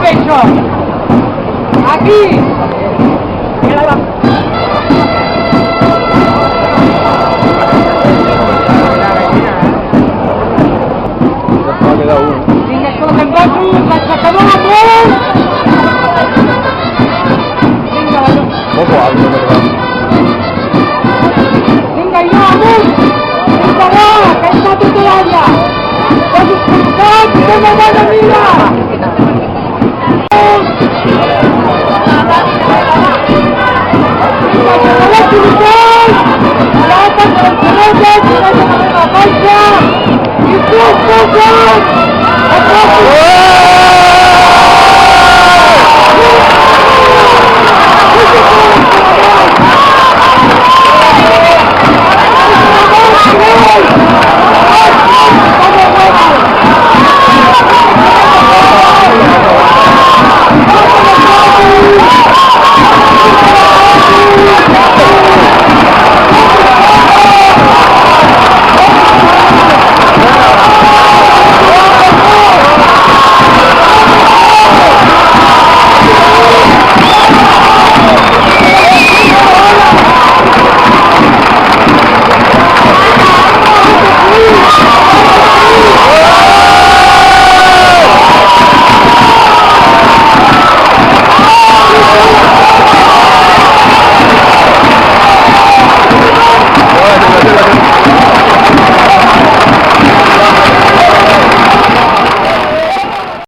pecho. Aquí. Vinga, com en Gosu, l'aixecador amunt. Vinga, vinga, jo amunt. Vinga, va, que està tota l'alla. Gosu, com una bona mira. Go!